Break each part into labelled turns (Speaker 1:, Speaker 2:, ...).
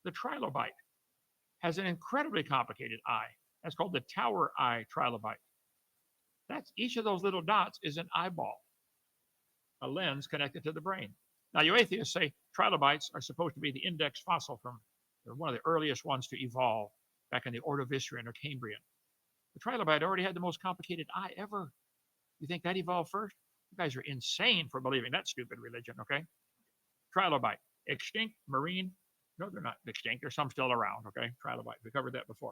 Speaker 1: The trilobite has an incredibly complicated eye. That's called the tower eye trilobite. That's each of those little dots is an eyeball, a lens connected to the brain. Now, you atheists say trilobites are supposed to be the index fossil from they're one of the earliest ones to evolve back in the Ordovician or Cambrian. The trilobite already had the most complicated eye ever. You think that evolved first? You guys are insane for believing that stupid religion, okay? Trilobite, extinct marine. No, they're not extinct. There's some still around, okay? Trilobite. We covered that before.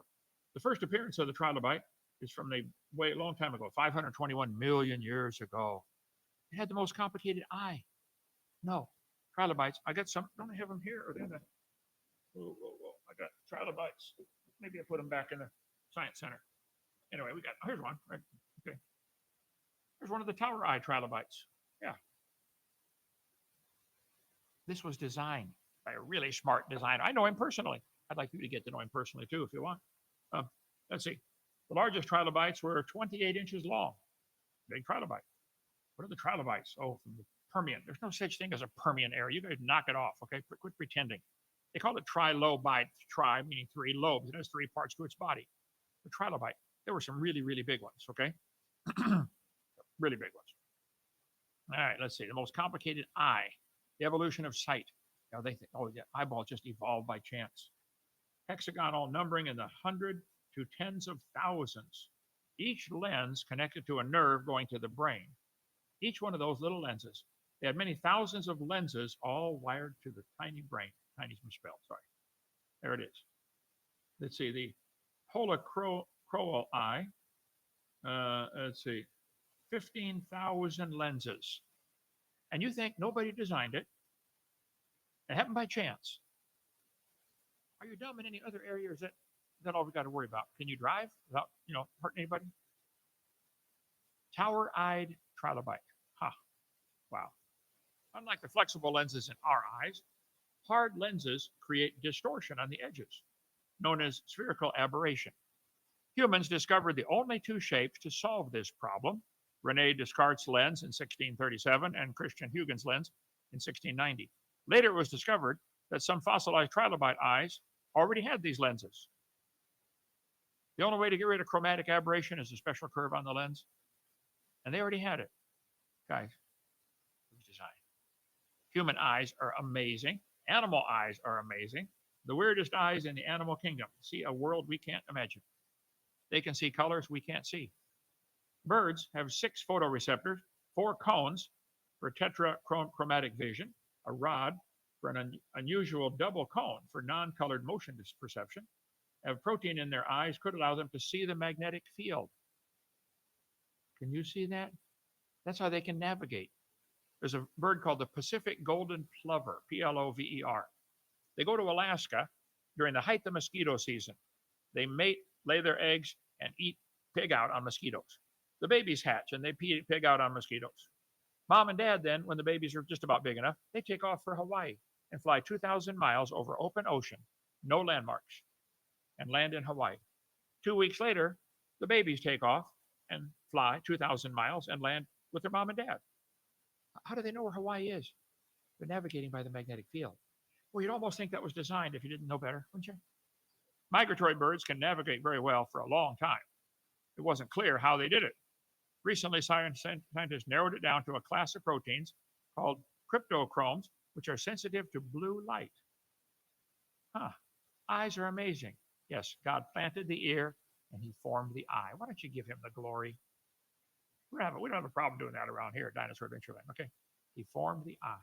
Speaker 1: The first appearance of the trilobite is from a way long time ago, 521 million years ago. It had the most complicated eye. No, trilobites. I got some. Don't I have them here? Or they're in the, whoa. I got trilobites. Maybe I put them back in the science center. Anyway, we got. Here's one. Right. Okay. Here's one of the tower eye trilobites. Yeah. This was designed by a really smart designer. I know him personally. I'd like you to get to know him personally too, if you want. Let's see. The largest trilobites were 28 inches long. Big trilobite. What are the trilobites? Oh, from the Permian. There's no such thing as a Permian area. You guys knock it off, okay? Quit pretending. They call it trilobite. Tri meaning three lobes. It has three parts to its body. The trilobite. There were some really, really big ones, okay? Really big ones. All right, let's see. The most complicated eye. The evolution of sight. You know, they think, oh, yeah, eyeball just evolved by chance. Hexagonal numbering in the 100 to tens of thousands. Each lens connected to a nerve going to the brain. Each one of those little lenses. They had many thousands of lenses all wired to the tiny brain. Tiny's misspelled, sorry. There it is. Let's see, the holocroal eye. Let's see, 15,000 lenses. And you think nobody designed it. It happened by chance. Are you dumb in any other area? Or is that all we got to worry about? Can you drive without, hurting anybody? Tower-eyed trilobite. Ha. Wow. Unlike the flexible lenses in our eyes, hard lenses create distortion on the edges, known as spherical aberration. Humans discovered the only two shapes to solve this problem, René Descartes' lens in 1637 and Christian Huygens' lens in 1690. Later it was discovered that some fossilized trilobite eyes already had these lenses. The only way to get rid of chromatic aberration is a special curve on the lens, and they already had it. Guys, who's designed? Human eyes are amazing. Animal eyes are amazing. The weirdest eyes in the animal kingdom see a world we can't imagine. They can see colors we can't see. Birds have 6 photoreceptors, 4 cones for tetrachromatic vision, a rod for an unusual double cone for non-colored motion perception. Have protein in their eyes could allow them to see the magnetic field. Can you see that? That's how they can navigate. There's a bird called the Pacific golden plover, Plover. They go to Alaska during the height of mosquito season. They mate, lay their eggs, and pig out on mosquitoes. The babies hatch and they pig out on mosquitoes. Mom and dad then, when the babies are just about big enough, they take off for Hawaii and fly 2,000 miles over open ocean, no landmarks, and land in Hawaii. 2 weeks later, the babies take off and fly 2,000 miles and land with their mom and dad. How do they know where Hawaii is? They're navigating by the magnetic field. Well, you'd almost think that was designed if you didn't know better, wouldn't you? Migratory birds can navigate very well for a long time. It wasn't clear how they did it. Recently, scientists narrowed it down to a class of proteins called cryptochromes, which are sensitive to blue light. Eyes are amazing. Yes, God planted the ear and he formed the eye. Why don't you give him the glory? We don't have a problem doing that around here at Dinosaur Adventureland, okay? He formed the eye.